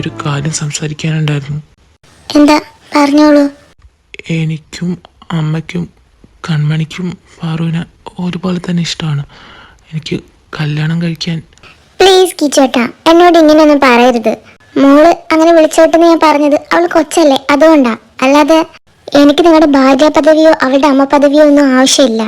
എനിക്കൊരു കാര്യം സംസാരിക്കാനുണ്ടായിരുന്നു. എന്താ? പറഞ്ഞോളൂ. എനിക്കും അമ്മയ്ക്കും കൺമണിക്കും പാറുവിനെ ഒരുപോലെ തന്നെ ഇഷ്ടമാണ്. എനിക്ക് കല്യാണം കഴിക്കാൻ. പ്ലീസ് കിച്ചോട്ടാ, എന്നോട് ഇങ്ങനെയൊന്നും പറയരുത്. മോള് അങ്ങനെ വിളിച്ചോട്ടെന്ന് ഞാൻ പറഞ്ഞത് അവൾ കൊച്ചല്ലേ, അതുകൊണ്ടാ. അല്ലാതെ എനിക്ക് നിങ്ങളുടെ ഭാര്യ പദവിയോ അവളുടെ അമ്മ പദവിയോ ഒന്നും ആവശ്യമില്ല.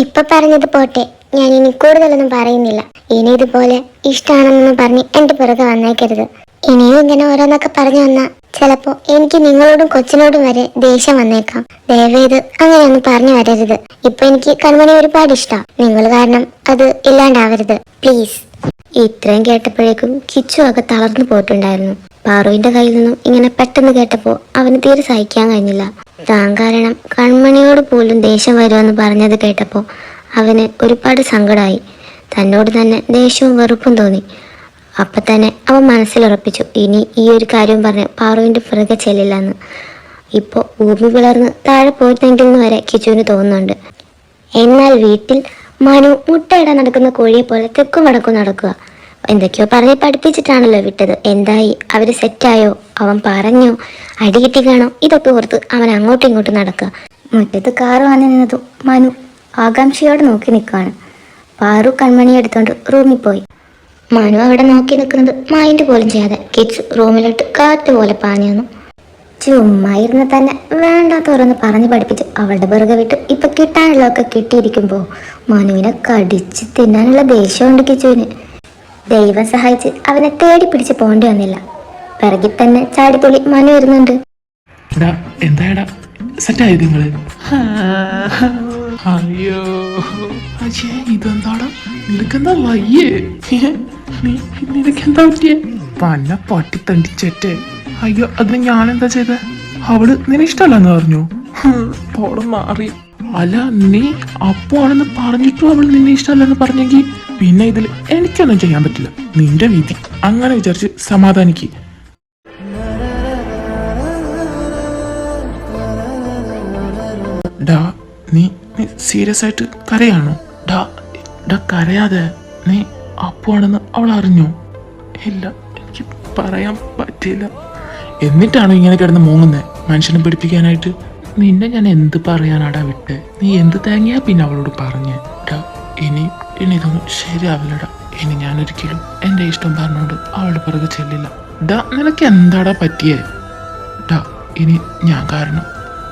ഇപ്പൊ പറഞ്ഞത് പോട്ടെ, ഞാൻ ഇനി കൂടുതലൊന്നും പറയുന്നില്ല. ഇനി ഇതുപോലെ ഇഷ്ടമാണെന്നൊന്നും പറഞ്ഞ് എന്റെ പുറകെ വന്നേക്കരുത്. ഇനിയും ഇങ്ങനെ ഓരോന്നൊക്കെ പറഞ്ഞു വന്നാ ചിലപ്പോ എനിക്ക് നിങ്ങളോടും കൊച്ചിനോടും വരെ ദേഷ്യം വന്നേക്കാം. ദയവേത് അങ്ങനെയൊന്നും പറഞ്ഞു വരരുത്. ഇപ്പൊ എനിക്ക് കൺമണി ഒരുപാട് ഇഷ്ടം. നിങ്ങൾ കാരണം അത് ഇല്ലാണ്ടാവരുത് പ്ലീസ്. ഇത്രയും കേട്ടപ്പോഴേക്കും കിച്ചു ഒക്കെ തളർന്നു പോയിട്ടുണ്ടായിരുന്നു. പാറുവിന്റെ കയ്യിൽ നിന്നും ഇങ്ങനെ പെട്ടെന്ന് കേട്ടപ്പോ അവന് തീരെ സഹിക്കാൻ കഴിഞ്ഞില്ല. താൻ കാരണം കൺമണിയോട് പോലും ദേഷ്യം വരുമെന്ന് പറഞ്ഞത് കേട്ടപ്പോ അവന് ഒരുപാട് സങ്കടമായി. തന്നോട് തന്നെ ദേഷ്യവും വെറുപ്പും തോന്നി. അപ്പൊ തന്നെ അവൻ മനസ്സിലുറപ്പിച്ചു ഇനി ഈ ഒരു കാര്യം പറഞ്ഞ് പാറുവിന്റെ പുറകെ ചെല്ലില്ലെന്ന്. ഇപ്പോൾ ഭൂമി പിളർന്ന് താഴെ പോയിരുന്നെങ്കിൽ വരെ കിച്ചുവിന് തോന്നുന്നുണ്ട്. എന്നാൽ വീട്ടിൽ മനു മുട്ടയിടാൻ നടക്കുന്ന കോഴിയെ പോലെ തെക്കും വടക്കും നടക്കുക. എന്തൊക്കെയോ പറഞ്ഞ് പഠിപ്പിച്ചിട്ടാണല്ലോ വിട്ടത്. എന്തായി? അവര് സെറ്റായോ? അവൻ പറഞ്ഞോ? അടികിട്ടി കാണോ? ഇതൊക്കെ ഓർത്ത് അവൻ അങ്ങോട്ടും ഇങ്ങോട്ടും നടക്കുക. മുറ്റത്ത് കാറ് വന്നു നിന്നതും മനു ആകാംക്ഷയോടെ നോക്കി നിൽക്കുകയാണ്. പാറു കൺമണി എടുത്തോണ്ട് റൂമിൽ പോയി. മനു അവിടെ നോക്കി നിൽക്കുന്നത് മൈൻഡ് പോലും ചെയ്യാതെ കിച്ചു റൂമിലോട്ട് കാറ്റ് പോലെ പാഞ്ഞു വന്നു. ചുമ്മാ ഇരുന്ന് തന്നെ വേണ്ടാത്തോരൊന്ന് പറഞ്ഞു പഠിപ്പിച്ച് അവളുടെ പിറകെ വിട്ട് ഇപ്പൊ കിട്ടാനുള്ളതൊക്കെ കിട്ടിയിരിക്കുമ്പോ മനുവിനെ കടിച്ച് തിന്നാനുള്ള ദേഷ്യമുണ്ട് കിച്ചുവിന്. ദൈവം സഹായിച്ച് അവനെ തേടി പിടിച്ച് പോണ്ടി വന്നില്ല. പിറകിൽ തന്നെ ചാടിത്തുള്ളി മനു വരുന്നുണ്ട്. എന്താടാ സെറ്റായി നിങ്ങള്? അയ്യോ അജേ, ഇതെന്താടാ? നിനക്കെന്താ വയ്യേ? നിനക്കെന്താ പറ്റിയേ? പന്ന പട്ടി തണ്ടിച്ചേറ്റേ. അയ്യോ, അതിന് ഞാനെന്താ ചെയ്തേ? അവള് നിന്നെ ഇഷ്ടമല്ലെന്ന് പറഞ്ഞു. പോടെ മാറി. അല്ല, നീ അപ്പോ ആണെന്ന് പറഞ്ഞിട്ടും അവള് നിന്നെ ഇഷ്ടമല്ലെന്ന് പറഞ്ഞെങ്കിൽ പിന്നെ ഇതിൽ എനിക്കൊന്നും ചെയ്യാൻ പറ്റില്ല. നിന്റെ വിധി. അങ്ങനെ വിചാരിച്ച് സമാധാനിക്ക്. ഡാ, നീ സീരിയസ് ആയിട്ട് കരയാണോ? ഡാ കരയാതെ. നീ അപ്പോ ആണെന്ന് അവൾ അറിഞ്ഞോ? ഇല്ല, എനിക്ക് പറയാൻ പറ്റില്ല. എന്നിട്ടാണോ ഇങ്ങനെ കിടന്ന് മൂങ്ങുന്നേ മനുഷ്യനെ പിടിപ്പിക്കാനായിട്ട്? നിന്നെ ഞാൻ എന്ത് പറയാനാടാ വിട്ടെ? നീ എന്ത് തേങ്ങയാ പിന്നെ അവളോട് പറഞ്ഞേ? ഡാ, ഇനി ഇതൊന്നും ശരിയാവില്ലടാ. ഇനി ഞാനൊരിക്കലും എൻ്റെ ഇഷ്ടം പറഞ്ഞോണ്ട് അവളുടെ പിറകെ ചെല്ലില്ല. ഡാ, നിനക്ക് എന്താടാ പറ്റിയേ? ഡാ, ഇനി ഞാൻ കാരണം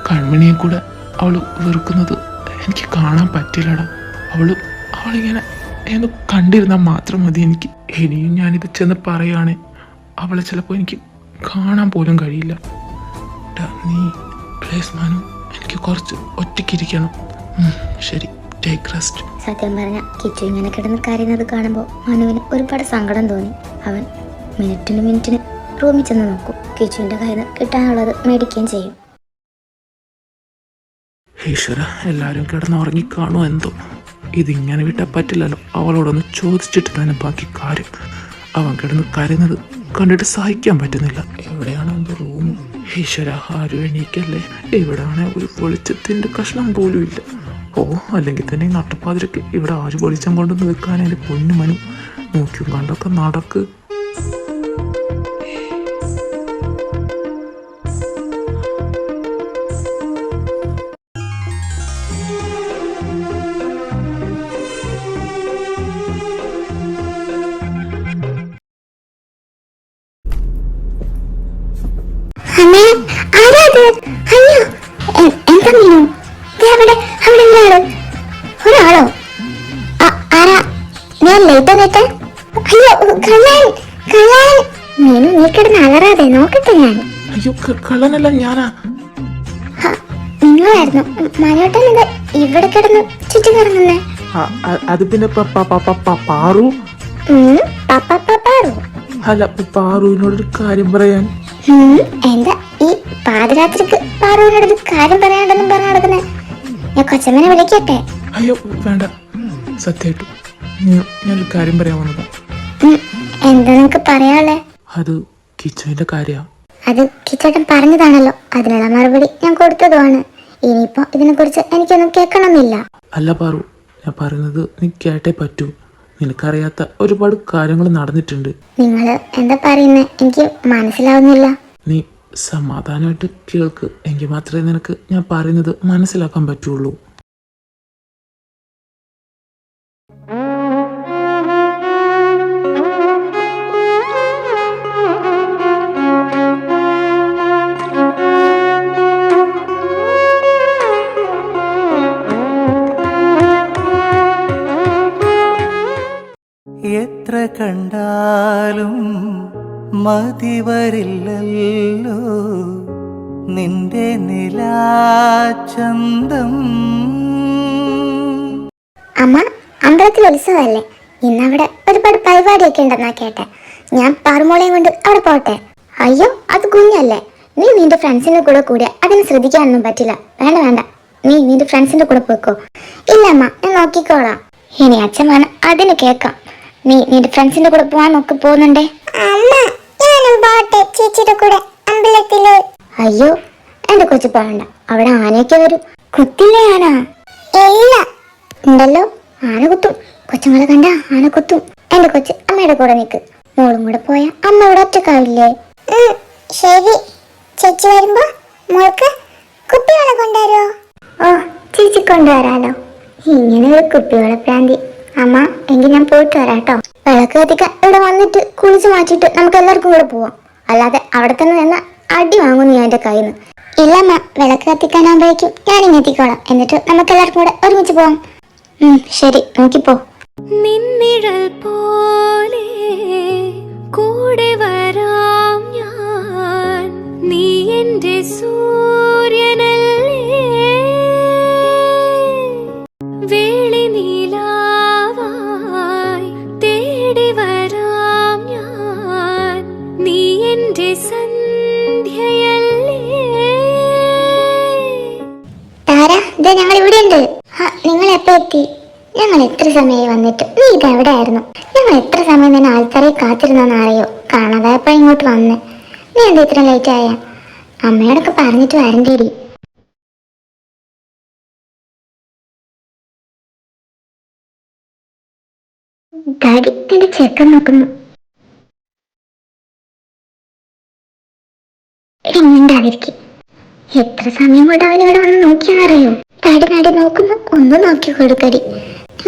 കൺമണിയെ കൂടെ അവള് വെറുക്കുന്നത് എനിക്ക് കാണാൻ പറ്റില്ലടാ. അവളിങ്ങനെ എന്ന് കണ്ടിരുന്നാൽ മാത്രം മതി എനിക്ക്. ഇനിയും ഞാനിത് ചെന്ന് പറയുകയാണെ അവളെ ചിലപ്പോൾ എനിക്ക് കാണാൻ പോലും കഴിയില്ല. നീ പ്ലീസ് മനു, എനിക്ക് കുറച്ച് ഒറ്റയ്ക്കിരിക്കണം. ശരി, ടേക്ക് റെസ്റ്റ്. സത്യം പറഞ്ഞ കിച്ചു ഇങ്ങനെ കിടന്ന് കരയുന്നത് കാണുമ്പോൾ മനുവിന് ഒരുപാട് സങ്കടം തോന്നി. അവൻ മിനിറ്റിന് റൂമിൽ ചെന്ന് നോക്കും. കിച്ചുവിൻ്റെ കയ്യിൽ നിന്ന് കിട്ടാനുള്ളത് മേടിക്കുകയും ചെയ്യും. ഈശ്വര, എല്ലാവരും കിടന്ന് ഉറങ്ങിക്കാണോ എന്തോ. ഇതിങ്ങനെ വിട്ടാൽ പറ്റില്ലല്ലോ. അവളോടൊന്ന് ചോദിച്ചിട്ട് തന്നെ ബാക്കി കാര്യം. അവൻ കിടന്ന് കരയുന്നത് കണ്ടിട്ട് സഹിക്കാൻ പറ്റുന്നില്ല. എവിടെയാണ് എൻ്റെ റൂം? ഈശ്വര, ആരും എണീക്കല്ലേ. എവിടെയാണ് ഒരു വെളിച്ചത്തിൻ്റെ കഷ്ണം പോലും ഇല്ല. ഓ, അല്ലെങ്കിൽ തന്നെ നട്ടപ്പാതിരക്ക് ഇവിടെ ആര് വെളിച്ചം കൊണ്ടൊന്ന് വെക്കാൻ എൻ്റെ പൊന്നു മനു. നോക്കിയും കണ്ടൊക്കെ നടക്ക്. ഒരാളോ? ആരാ? ഞാൻ ലേറ്റ്. അയ്യോ, മീനു, നീ കിടന്ന് അലറാതെ നോക്കട്ടെ ഞാൻ. അയ്യോ, കള്ളനല്ല, ഞാനാ. നിങ്ങളായിരുന്നു മനോട്ടൻ ഇത് ഇവിടെ കിടന്ന് ചുറ്റി കറങ്ങുന്നേ? അത് പിന്നെ പാറു. അല്ല, പാറുവിനോടൊരു കാര്യം പറയാൻ. എന്താ ഈ പാതിരാത്രിക്ക് പാറുവിനോടൊരു കാര്യം പറയാണ്ടെന്നും പറഞ്ഞു നടക്കുന്നേ? ഞാൻ കൊച്ചമ്മനെ വിളിക്കട്ടെ? അയ്യോ വേണ്ട, സത്യമായിട്ടും ഞാനൊരു കാര്യം പറയാൻ വന്നതാ. എന്താ നിനക്ക് പറയാനുള്ളേ? അത് കിച്ചുവിന്റെ കാര്യ. അത് കിച്ചേട്ടൻ പറഞ്ഞതാണല്ലോ, അതിനുള്ള മറുപടി ഞാൻ കൊടുത്തതുമാണ്. ഇനിയിപ്പോ ഇതിനെ കുറിച്ച് എനിക്കൊന്നും കേൾക്കണമെന്നില്ല. അല്ല പാറു, ഞാൻ പറയുന്നത് നീ കേട്ടേ പറ്റൂ. നിനക്കറിയാത്ത ഒരുപാട് കാര്യങ്ങൾ നടന്നിട്ടുണ്ട്. നിങ്ങൾ എന്താ പറയുന്നേ? എനിക്ക് മനസ്സിലാവുന്നില്ല. നീ സമാധാനമായിട്ട് കേൾക്ക്, എങ്കിൽ മാത്രമേ നിനക്ക് ഞാൻ പറയുന്നത് മനസ്സിലാക്കാൻ പറ്റുള്ളൂ. എത്ര കണ്ടാലും മതിവരില്ലല്ലോ നിന്റെ നിലാചന്തം. അമ്മ, അമ്പലത്തിൽ ഉത്സവമല്ലേ? ഇന്നവിടെ ഒരുപാട് പരിപാടിയൊക്കെ ഉണ്ടെന്നാ കേട്ടെ. ഞാൻ പാറുമോളെയും കൊണ്ട് അവിടെ പോട്ടെ? അയ്യോ, അത് കുഞ്ഞല്ലേ. നീ നിന്റെ ഫ്രണ്ട്സിന്റെ കൂടെ കൂടിയ അതിന് ശ്രദ്ധിക്കാനൊന്നും പറ്റില്ല. വേണ്ട വേണ്ട, നീ നിന്റെ ഫ്രണ്ട്സിന്റെ കൂടെ പോയിക്കോ. ഇല്ല അമ്മ, ഞാൻ നോക്കിക്കോളാം. ഇനി അച്ഛൻ വേണം അതിന് കേക്കാം. നീ നിന്റെ ഫ്രണ്ട്സിന്റെ കൂടെ പോവാൻ നോക്കി പോകുന്നുണ്ടേ. ചേച്ചിയുടെ കൂടെ അമ്പലത്തില്. അയ്യോ, എന്റെ കൊച്ചു പോകണ്ട. അവിടെ ആനയൊക്കെ വരും. കുത്തില്ലേ ആന? ഇല്ല. ഉണ്ടല്ലോ, ആന കുത്തും. കൊച്ചുങ്ങളെ കണ്ട ആന കുത്തും. എന്റെ കൊച്ചു അമ്മയുടെ കൂടെ നിൽക്ക്. മോളും കൂടെ പോയാ അമ്മ ഇവിടെ ഒറ്റക്കാവില്ലേ? ശരി, ചേച്ചി വരുമ്പോ മോൾക്ക് കുപ്പിവെള്ളം കൊണ്ടുവരോ? ഓ, ചേച്ചി കൊണ്ടുവരാലോ. ഇങ്ങനെ ഒരു കുപ്പിവെള്ള പ്രാന്തി. അമ്മ, എങ്കിൽ ഞാൻ പോയിട്ട് വരാട്ടോ. വിളക്ക് കത്തിക്കാൻ ഇവിടെ വന്നിട്ട് കുളിച്ച് മാറ്റിയിട്ട് നമുക്ക് എല്ലാവർക്കും കൂടെ പോവാം. അല്ലാതെ അവിടെ തന്നെ നിന്ന് അടി വാങ്ങുന്നു ഞാൻ എന്റെ കയ്യിൽ നിന്ന്. ഇല്ലമ്മ, വിളക്ക് കത്തിക്കാനാകുമ്പോഴേക്കും ഞാൻ ഇങ്ങനെ എത്തിക്കോളാം. എന്നിട്ട് നമുക്ക് എല്ലാവർക്കും കൂടെ ഒരുമിച്ച് പോവാം. ശരി, നോക്കിപ്പോ. നിന്നിഴൽ പോലെ കൂടെ വരാം ഞാൻ, നീ എന്റെ സൂര്യനല്ലേ. വേളി നീലാവായി തേടി വരാം ഞാൻ, നീ എന്റെ സന്ധ്യയല്ലേ. താര, ഇത് ഞങ്ങൾ ഇവിടെ ഉണ്ട്. നിങ്ങൾ എപ്പോ എത്തി? ഞങ്ങൾ എത്ര സമയമായി വന്നിട്ട്. നീ ഇതെവിടെ ആയിരുന്നു? ഞങ്ങൾ എത്ര സമയം തന്നെ ആൾക്കാരെ കാത്തിരുന്നെന്ന് അറിയോ? കാണാതായപ്പോ ഇങ്ങോട്ട് വന്നേ. നീ എന്താ ഇത്ര ലേറ്റ് ആയ? അമ്മയോടൊക്കെ പറഞ്ഞിട്ട് വരണ്ടേടി. ഡാഡി, എന്റെ ചെക്കൻ നോക്കുന്നു. മിണ്ടാതിരിക്കും. എത്ര സമയം കൊണ്ട് അവനിവിടെ വന്ന് നോക്കിയാ അറിയോ? ഡാഡി ഡാഡി നോക്കുന്നു. ഒന്ന് നോക്കി കൊടുക്കടി.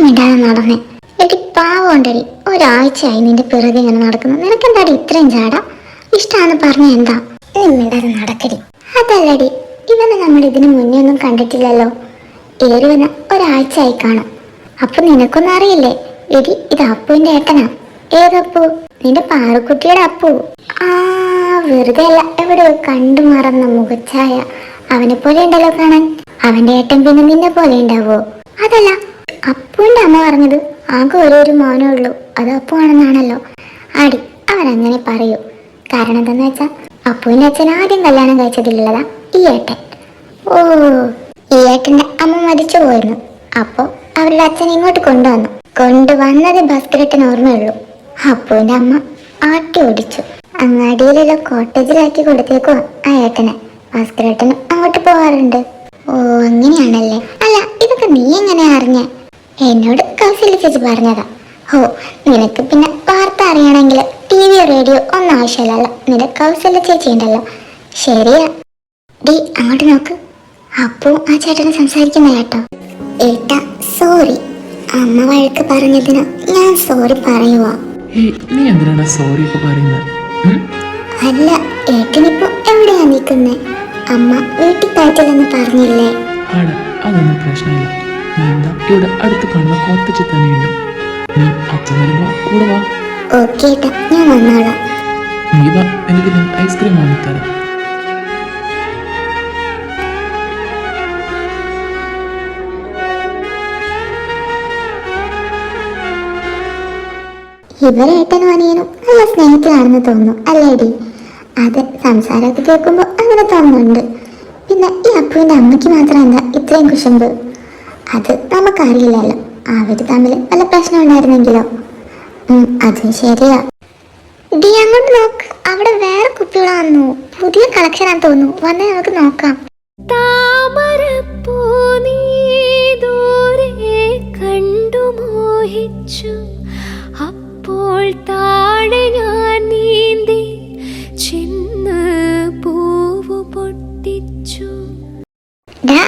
മിണ്ടാതെ നടന്നേ. എടി പാവണ്ടടി, ഒരാഴ്ചയായി നിന്റെ പിറകെ ഇങ്ങനെ നടക്കുന്നു. നിനക്കെന്താടി ഇത്രയും ചാട? ഇഷ്ടാന്ന് പറഞ്ഞ എന്താ? നീ മിണ്ടാതെ നടക്കടി. അതല്ലടി, ഇവനെ നമ്മൾ ഇതിനു മുന്നേ ഒന്നും കണ്ടിട്ടില്ലല്ലോ. ഏറി വന്ന ഒരാഴ്ചയായി കാണും. അപ്പൊ നിനക്കൊന്നും അറിയില്ലേ? എടി, ഇത് അപ്പുവിന്റെ ഏട്ടനാ. ഏതപ്പു? നിന്റെ പാറുക്കുട്ടിയുടെ അപ്പു. ആ, വെറുതെ അല്ല, എവിടെ കണ്ടു മറന്ന മുഖച്ഛായ. അവനെ പോലെ ഉണ്ടല്ലോ കാണാൻ. അവന്റെ ഏട്ടൻ പിന്നെ നിന്നെ പോലെ ഉണ്ടാവോ? അതല്ല, അപ്പുവിന്റെ അമ്മ പറഞ്ഞത് ആകെ ഒരു മോനേ ഉള്ളൂ, അത് അപ്പു ആണെന്നാണല്ലോ. ആടി, അവനങ്ങനെ പറയൂ. കാരണം എന്താന്ന് വെച്ചാ അപ്പുവിന്റെ അച്ഛൻ ആദ്യം കല്യാണം കഴിച്ചതിലുള്ളതാ ഈ ഏട്ടൻ. ഓ, ഈ ഏട്ടന്റെ അമ്മ മരിച്ചു പോയിരുന്നു. അപ്പൊ അവരുടെ അച്ഛൻ ഇങ്ങോട്ട് കൊണ്ടുവന്നത് ഭാസ്കരേട്ടൻ ഓർമ്മയുള്ളൂ. അപ്പുവിന്റെ അമ്മ ആട്ടി ഓടിച്ചു. അങ്ങാടിയിലുള്ള കോട്ടേജിലാക്കി കൊടുത്തേക്കോ ആ ഏട്ടനെ. ഭാസ്കരേട്ടനും അങ്ങോട്ട് പോവാറുണ്ട്. ഓ, അങ്ങനെയാണല്ലേ. അല്ല, ഇതൊക്കെ നീ എങ്ങനെയാ അറിഞ്ഞ? എന്നോട് കൗസല്യ ചേച്ചി പറഞ്ഞതാ. ഓ, നിനക്ക് പിന്നെ വാർത്ത അറിയണമെങ്കിൽ TV റേഡിയോ ഒന്നും ആവശ്യമില്ലല്ലോ. നിന്റെ കൗസല്യ ചേച്ചി ഉണ്ടല്ലോ. ശരിയാ. ഡി, അങ്ങോട്ട് നോക്ക്. അപ്പോ ആ ചേട്ടനെ സംസാരിക്കുന്ന കേട്ടോ. ഏട്ടാ, സോറി. അമ്മ വഴക്ക് പറഞ്ഞതിന് ഞാൻ സോറി പറയുവാ. നീ എന്തിനാണ് സോറി ഒക്കെ പറയുന്നത്? അല്ല, ഏട്ടനിപ്പോ എവിടെയാ നിൽക്കുന്നേ? അമ്മ വീട്ടിൽ കയറ്റില്ലെന്ന് പറഞ്ഞില്ലേ? ആണ്, അതൊന്നും പ്രശ്നമില്ല. ഞാൻ എന്താ ഇവിടെ അടുത്ത് കാണുന്ന കോത്തച്ചി തന്നെയുണ്ട്. നീ അച്ഛൻ വരുമ്പോ കൂടെ വാ. ഓക്കെ ഏട്ടാ, ഞാൻ വന്നോളാം. നീ വാ, എനിക്ക് ഞാൻ ഐസ്ക്രീം വാങ്ങിത്തരാം. ഇവരേട്ടനും അനിയനും നല്ല സ്നേഹത്തിലാണെന്ന് തോന്നുന്നു, അല്ലേടി? അത് സംസാരമൊക്കെ കേൾക്കുമ്പോൾ അങ്ങനെ തോന്നുന്നുണ്ട്. പിന്നെ ഈ അപ്പുവിന്റെ അമ്മയ്ക്ക് മാത്രം എന്താ ഇത്രയും കുശുമ്പ്? അത് നമുക്കറിയില്ലല്ലോ. അവര് തമ്മിൽ വല്ല പ്രശ്നം ഉണ്ടായിരുന്നെങ്കിലോ? അതും ശരിയാ. ഡി, അങ്ങോട്ട് നോക്ക്. അവിടെ വേറെ കുപ്പികളാണെന്നു. പുതിയ കളക്ഷനാന്ന് തോന്നുന്നു. വന്നേ നമുക്ക് നോക്കാം. താമരപ്പൂ നീ ദൂരെ കണ്ടു മോഹിച്ചു, അപ്പോൾ താഴെ ഞാൻ നീന്തി ചെന്ന് പൂവ് പൊട്ടിച്ചു.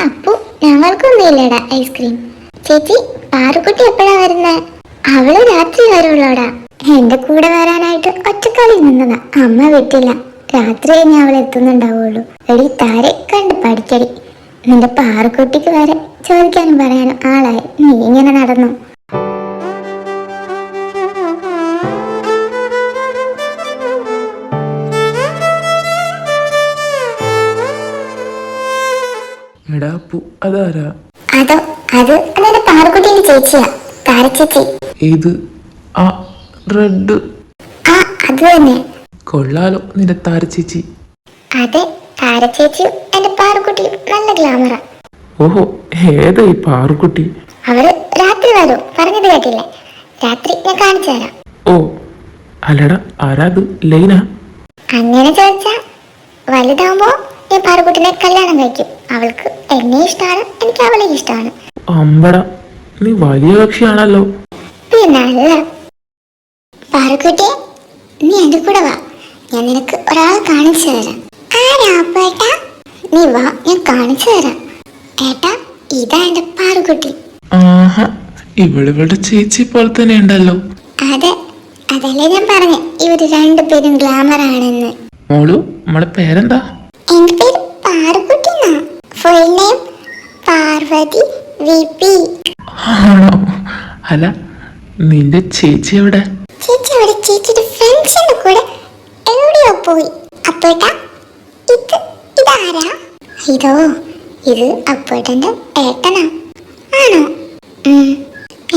അപ്പു ഞങ്ങൾക്കൊന്നുമില്ലടാ ഐസ്ക്രീം. ചേച്ചി പാറുക്കുട്ടി എപ്പോഴാ വരുന്നേ? അവള് രാത്രി വരുള്ളൂടാ. എന്റെ കൂടെ വരാനായിട്ട് ഒറ്റക്കാലിൽ നിന്നതാ, അമ്മ വിട്ടില്ല. രാത്രി കഴിഞ്ഞ് അവൾ എത്തുന്നുണ്ടാവുള്ളൂ. എടി താരെ കണ്ട് പഠിക്കടി. നിന്റെ പാറുക്കുട്ടിക്ക് വരെ ചോദിക്കാനും പറയാനും ആളായി. നീ ഇങ്ങനെ നടന്നു. എടാ അപ്പു അതാരാ? അത് അതെന്റെ പാറുക്കുട്ടിന്റെ ചേച്ചിയാ, താരച്ചേച്ചി. ഇത് ആ റെഡ്. ആ അത് തന്നെ. കൊള്ളാലോ നിന്റെ താരച്ചേച്ചി. അതെ, താരച്ചേച്ചിയും എന്റെ പാറുക്കുട്ടിയും നല്ല ഗ്ലാമറാ. ഓഹോ, ഏതാ ഈ പാറുക്കുട്ടി? അവര് രാത്രി വരും, പറഞ്ഞത് കേട്ടില്ലേ? രാത്രി ഞാൻ കാണിച്ചു തരാം. ഓ അല്ലടാ, ആരാത്? ലൈന? അങ്ങനെ ചോദിച്ചാ വലുതാവുമ്പോ ഞാൻ പാറുക്കുട്ടിനെ കല്യാണം കഴിക്കും. അവൾക്ക് എന്നെ ഇഷ്ടമാണ്, എനിക്ക് അവളെ ഇഷ്ടമാണ്. അമ്പട, നീ വലിയ കക്ഷിയാണല്ലോ. പിന്നല്ല. പാറുക്കുട്ടി, നീ എന്റെ കൂടെ വാ, ഞാൻ നിനക്ക് ഒരാളെ കാണിച്ചു തരാം. ആരാ? നീ വാ, ഞാൻ കാണിച്ചു തരാം. ഏട്ടാ, ഇതാ എന്റെ പാറുക്കുട്ടി. ആഹാ, ഇവളുടെ ചേച്ചി പോലെ തന്നെ ഉണ്ടല്ലോ. അതെ, അതല്ലേ ഞാൻ പറഞ്ഞ ഇവര് രണ്ടുപേരും ഗ്ലാമർ ആണെന്ന്. മോളു, നമ്മളെ പേരെന്താ? എന്റെ പേര് Parukkutty. Full name Parvathy V P. ആണോ? അല്ല, നിന്റെ ചേച്ചി എവിടെ? ചേച്ചി അവിടെ ചേച്ചിയുടെ ഫ്രണ്ട്സിന്റെ കൂടെ എവിടെയോ പോയി. അപ്പോട്ടാ, ഇതാരാ? ഇത് അപ്പോട്ടന്റെ ഏട്ടനാ. ആണോ?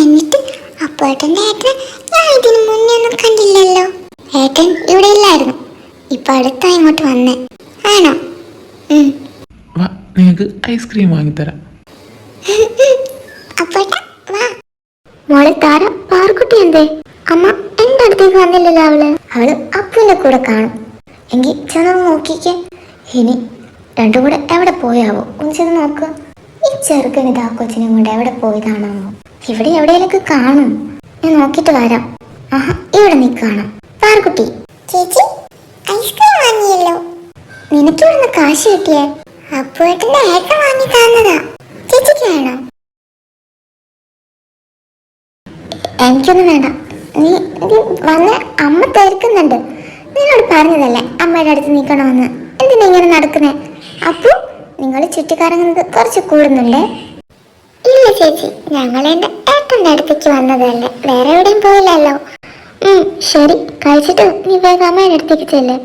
എന്നിട്ട് അപ്പോട്ടന്റെ ഏട്ടനെ ഞാൻ ഇതിനു മുന്നേ ഒന്നും കണ്ടില്ലല്ലോ. ഏട്ടൻ ഇവിടെ ഇല്ലായിരുന്നു, ഇപ്പൊ അടുത്താ ഇങ്ങോട്ട് വന്നേ. ആണോ? വാ, നിനക്ക് ഐസ്ക്രീം വാങ്ങിത്തരാം. അപ്പോട്ടാ വാ. മോളെ താര, പാറുക്കുട്ടി എന്തേ? അമ്മ എന്റെ അടുത്തേക്ക് വന്നില്ലല്ലോ. അവള് അപ്പുവിന്റെ കൂടെ കാണും. എങ്കിൽ ചെന്ന് നോക്കിക്കേ. ഇനി രണ്ടും കൂടെ എവിടെ പോയാവോ? ഒന്ന് ചെന്ന് നോക്ക്. ഈ ചെറുക്കൻ ഇതാ കൊച്ചിനെ കൊണ്ട് എവിടെ പോയതാണോ? ഇവിടെ എവിടെയൊക്കെ കാണും. ഞാൻ നോക്കിട്ട് വരാം. ആഹാ, ഇവിടെ നീ കാണാം. പാറുക്കുട്ടി ചേച്ചി ഐസ്ക്രീം വാങ്ങിയല്ലോ. നിനക്ക് ഇവിടുന്ന് കാശ് കിട്ടിയേ? അപ്പുവേട്ടന്റെ ഏട്ടൻ വാങ്ങി തന്നതാ. ചേച്ചിക്ക് വേണോ? എനിക്കൊന്നും വേണ്ട. നീ വന്ന് അമ്മ തിരക്കുന്നുണ്ട്. നിന്നോട് പറഞ്ഞതല്ലേ അമ്മയുടെ അടുത്ത് നിൽക്കണമെന്ന്. എന്തിനാ ഇങ്ങനെ നടക്കുന്നേ? അപ്പു, നിങ്ങൾ ചുറ്റിക്കറങ്ങുന്നത് കുറച്ച് കൂടുന്നുണ്ടേ. ഇല്ല ചേച്ചി, ഞങ്ങൾ എന്റെ ഏട്ടന്റെ അടുത്തേക്ക് വന്നതല്ലേ, വേറെ എവിടെയും പോയില്ലല്ലോ. ശരി, കഴിച്ചിട്ട് നീ വേഗം അമ്മയുടെ അടുത്തേക്ക് ചെല്ലേ.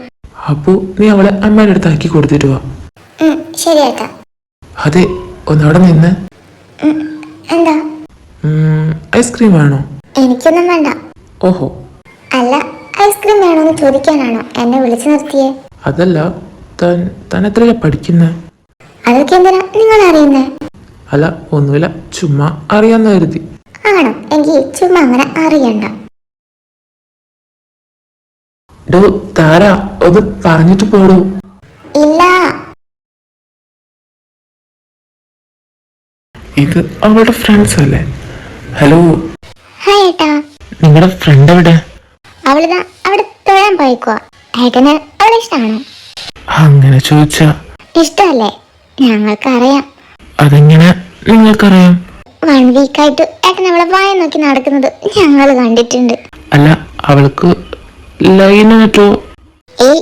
അപ്പു, നീ അവളെ അമ്മയുടെ അടുത്ത് ആക്കി കൊടുത്തിട്ട് വാ. ശരി ഏട്ടാ. അതെ, ഒന്നവിടെ നിന്ന്. എന്താ? ഐസ്ക്രീം വേണോ? എനിക്കൊന്നും വേണ്ട. ഓഹോ, അല്ല, ഐസ്ക്രീം വേണോന്ന് ചോദിക്കാനാണോ എന്നെ വിളിച്ചു നിർത്തിയേ? അതല്ല, താൻ എത്രയാ പഠിക്കുന്നേ? അതൊക്കെ എന്തിനാ നിങ്ങൾ അറിയുന്നേ? അല്ല, ഒന്നുമില്ല, ചുമ്മാ അറിയാന്ന് കരുതി. ആണോ? എങ്കിൽ ചുമ്മാ അങ്ങനെ അറിയണ്ട. ഡോ താര, ഒന്ന് പറഞ്ഞിട്ട് പോടൂ. ഇല്ല. ഇത് അവളുടെ ഫ്രണ്ട്സ് അല്ലേ? ഹലോ. ഹായ് ഏട്ടാ. നിങ്ങളുടെ ഫ്രണ്ട് എവിടെ? അവളിതാ അവിടെ തൊഴാൻ പോയിക്കോ. ഏട്ടന് അവളെ ഇഷ്ടമാണോ? അങ്ങനെ ചോദിച്ചാ ഇഷ്ടമല്ലേ? ഞങ്ങൾക്കറിയാം. അതെങ്ങനെ നിങ്ങൾക്കറിയാം? 1 വീക്കായിട്ട് ഏട്ടൻ അവളെ വായ നോക്കി നടക്കുന്നത് ഞങ്ങൾ കണ്ടിട്ടുണ്ട്. അല്ല, അവൾക്ക് ലൈന് പറ്റോ? ഏയ്,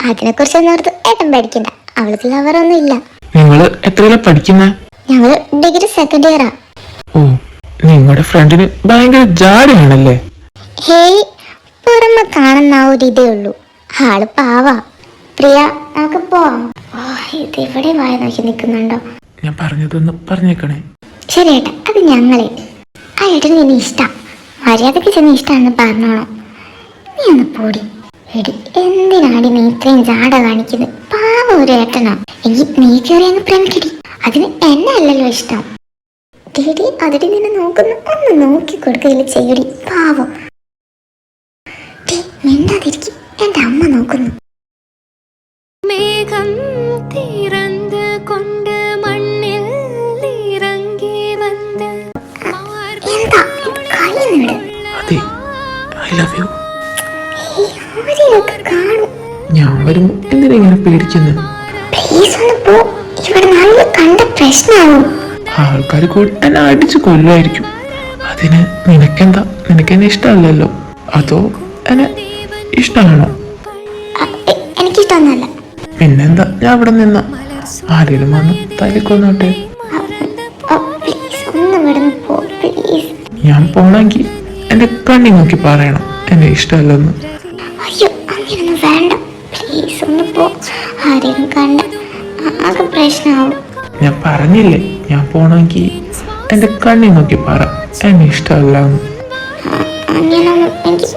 അതിനെ കുറിച്ചൊന്നും ഓർത്ത് ഏട്ടൻ പേടിക്കണ്ട. അവൾക്ക് ലവറൊന്നും ഇല്ല. നിങ്ങള് എത്രയിലാ പഠിക്കുന്നേ? ഞങ്ങള് ഡിഗ്രി സെക്കൻഡ് ഇയറാ. ഓ, നിങ്ങളുടെ ഫ്രണ്ടിന് ഭയങ്കര ജാടയാണല്ലേ? ഹേയ്, പുറമെ കാണുന്ന ആ ഒരു ഇതേ ഉള്ളൂ. ആള് പാവാ. പ്രിയ, നമുക്ക് പോവാം. ഇത് ഇവിടെ വായ നോക്കി നിൽക്കുന്നുണ്ടോ? ഞാൻ പറഞ്ഞതൊന്ന് പറഞ്ഞേക്കണേ. ശരി ഏട്ടാ, അത് ഞങ്ങളെ. ആ ഏട്ടന് ഇനി ഇഷ്ടം. മര്യാദക്ക് ചെന്ന് ഇഷ്ടമാണെന്ന് പറഞ്ഞോളാം. നീ ഒന്ന് പോടി. എടി, എന്തിനാടി നീ ഇത്രയും ജാട കാണിക്കുന്നത്? പാവം ഒരു ഏട്ടനാ. എങ്കിൽ നീ കയറി അങ്ങ് പ്രേമിക്കടി. അതിന് എന്നെ അല്ലല്ലോ ഇഷ്ടം. ഡിഡി അതിടി നിന്നെ നോക്കുന്നു, ഒന്ന് നോക്കി കൊടുക്കുകയില്ല ചെയ്യടി. പാവം. മിണ്ടാതിരിക്കും, എന്റെ അമ്മ നോക്കുന്നു. മേഘം തിറந்து കൊണ്ട് ഐ ലവ് യു. ആരെയൊക്കെ കാണും. ഞാൻ വരുമ്പോ എന്തിനാ ഇങ്ങനെ പേടിക്കുന്നത്? പ്ലീസ് ഒന്ന് പോ. ഇവിടെ നല്ല കണ്ട പ്രശ്നമാവും. ആൾക്കാർ കൂടി എന്നെ അടിച്ചു കൊല്ലുമായിരിക്കും. അതിന് നിനക്കെന്താ? നിനക്കെന്നെ ഇഷ്ടമല്ലല്ലോ. അതോ എന്നെ ഇഷ്ടമാണോ? എനിക്കിഷ്ടമൊന്നുമല്ല. പിന്നെന്താ ഞാൻ ഇവിടെ നിന്ന ആരെങ്കിലും വന്ന് തല്ലിക്കൊന്നോട്ടെ. പ്ലീസ് ഒന്ന് ഇവിടുന്ന് പോ പ്ലീസ്. ഞാൻ പോണെങ്കിൽ എന്റെ കണ്ണി നോക്കി പറയണം എന്നെ ഇഷ്ടമല്ലെന്ന്. അയ്യോ അങ്ങനെയൊന്നും വേണ്ട. പ്ലീസ് ഒന്ന് പോ. ആരെയും കണ്ട ആകെ പ്രശ്നമാവും. ഞാൻ പറഞ്ഞില്ലേ, ഞാൻ പോണെങ്കിൽ എന്റെ കണ്ണി നോക്കി പറ എന്നെ ഇഷ്ടമല്ല എന്ന്. അങ്ങനെയൊന്നും എനിക്ക്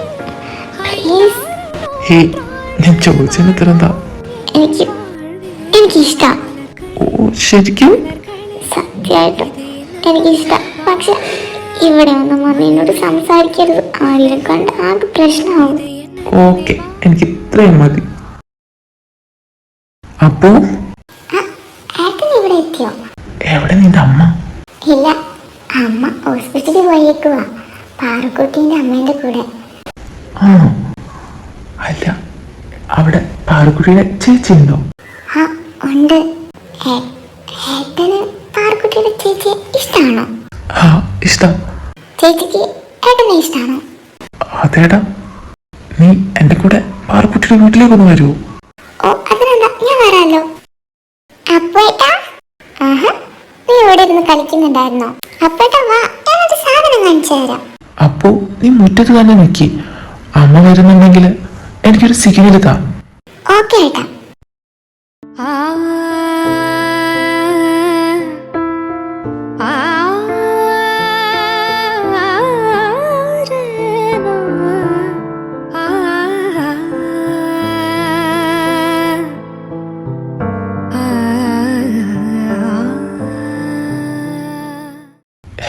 പ്ലീസ്. ഹേയ്, ഞാൻ ചോദിച്ചതിന് ഉത്തരം എന്താ? എനിക്കിഷ്ടം. ഓ ശരിക്കും? സത്യമായിട്ടും എനിക്കിഷ്ടം. പക്ഷെ ഇവിടെ ഒന്നും വന്ന് എന്നോട് സംസാരിക്കരുത്. ആരെയും കണ്ട് ആകെ പ്രശ്നമാവും. ഓക്കെ, എനിക്ക് ഇത്രയും മതി. അപ്പോ ഏട്ടൻ ഇവിടെ എത്തിയോ? എവിടെ നിന്റെ അമ്മ? ഇല്ല, അമ്മ ഹോസ്പിറ്റലിൽ പോയേക്കുവാ. പാറക്കുട്ടീൻ്റെ അമ്മേൻ്റെ കൂടെ. ആണോ? അല്ല, അവിടെ പാറക്കുട്ടിയുടെ ചേച്ചി ഉണ്ടോ? ആ ഉണ്ട്. ഏട്ടന് പാറക്കുട്ടിയുടെ ചേച്ചിയെ ഇഷ്ടമാണോ? ആ ഇഷ്ടം. ചേച്ചിക്ക് ഏട്ടനെ ഇഷ്ടമാണോ? അതേടാ, നീ എന്റെ കൂടെ പാറക്കുട്ടിയുടെ വീട്ടിലേക്കൊന്ന് വരുമോ? ഓ അതിനെന്താ, ഞാൻ വരാമല്ലോ. അപ്പേട്ടാ, ആഹാ നീ ഇവിടെ ഇരുന്ന് കളിക്കുന്നുണ്ടായിരുന്നോ? അപ്പേട്ടാ വാ, ഞാനൊരു സാധനം കാണിച്ചു തരാം. അപ്പോ നീ മുറ്റത്ത് തന്നെ നിൽക്കി. അമ്മ വരുന്നുണ്ടെങ്കിൽ എനിക്കൊരു സിഗ്നൽ താ. ഓക്കെ ഏട്ടാ.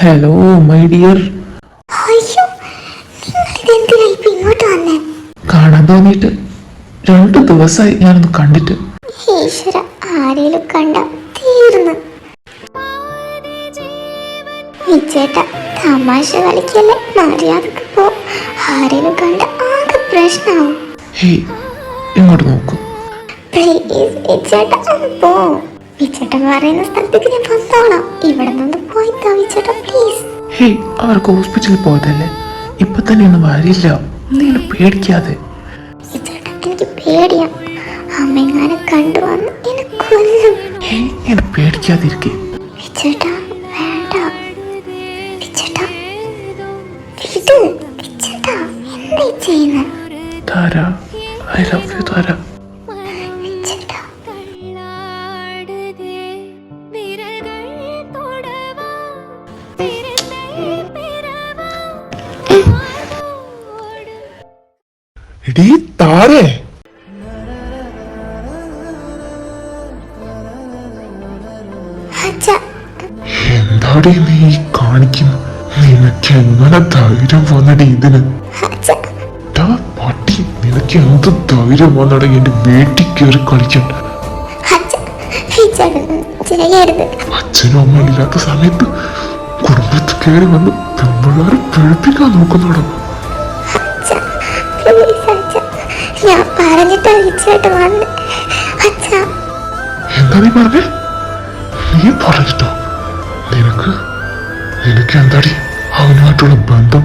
Hello my dear. അയ്യോ, നിങ്ങൾ ഇപ്പൊ ഇങ്ങോട്ട് വന്നേ? കാണാൻ തോന്നിയിട്ട് 2 ദിവസമായി ഞാനൊന്ന് കണ്ടിട്ട്. ഈശ്വര, ആരെയും കണ്ട തീർന്നു. വിച്ചേട്ട തമാശ കളിക്കല്ലേ, മര്യാദക്ക് പോ. ആരെയും കണ്ട ആകെ പ്രശ്നമാവും. ഹേയ്, ഇങ്ങോട്ട് നോക്കൂ. പ്ലീസ് വിച്ചേട്ട ഒന്ന് പോ. വിച്ചേട്ടൻ പറയുന്ന സ്ഥലത്തേക്ക് ഞാൻ വന്നോളാം. ഇവിടെ നിന്ന് പോയിത്താ വിച്ചേട്ട പ്ലീസ്. ഹേയ്, അവർക്ക് ഹോസ്പിറ്റലിൽ പോയതല്ലേ, ഇപ്പൊ തന്നെ ഒന്നും വരില്ല. നീ പേടിക്കാതെ. വിച്ചേട്ട എനിക്ക് പേടിയാ. അമ്മയെങ്ങാനും കണ്ടുവന്ന് എന്നെ കൊല്ലും. ഹേയ്, ഇങ്ങനെ പേടിക്കാതിരിക്കേ. വിച്ചേട്ട വേണ്ട. വിച്ചേട്ട വിട്. വിച്ചേട്ട എന്താ ചെയ്യുന്നത്? താര, ഐ ലവ് യു താര. വിച്ചേട്ട എടീ താരേ, അച്ഛാ എന്താടി നീ കാണിക്കുന്നു? നിനക്ക് എങ്ങനെ ധൈര്യം വന്നടി ഇതിന്? അച്ഛാ ടാ പട്ടി, നിനക്ക് എന്ത് ധൈര്യം വന്നടി എന്റെ വീട്ടിൽ കയറി കളിക്കാൻ? അച്ഛാ വിച്ചേട്ടൻ ചെയ്യരുത്. അച്ഛനും അമ്മ ഇല്ലാത്ത സമയത്ത് കുടുംബത്തിൽ കയറി വന്ന് പെമ്പിള്ളാരെ പേടിപ്പിക്കാൻ നോക്കുന്നോടോ. അച്ഛാ പ്ലീസ് അച്ഛാ, ഞാൻ പറഞ്ഞിട്ടാ വിച്ചേട്ടൻ വന്ന്. അച്ഛാ എന്താ നീ പറഞ്ഞേ? നീ പറഞ്ഞിട്ടോ? നിനക്ക് എന്താടി അവനുമായിട്ടുള്ള ബന്ധം?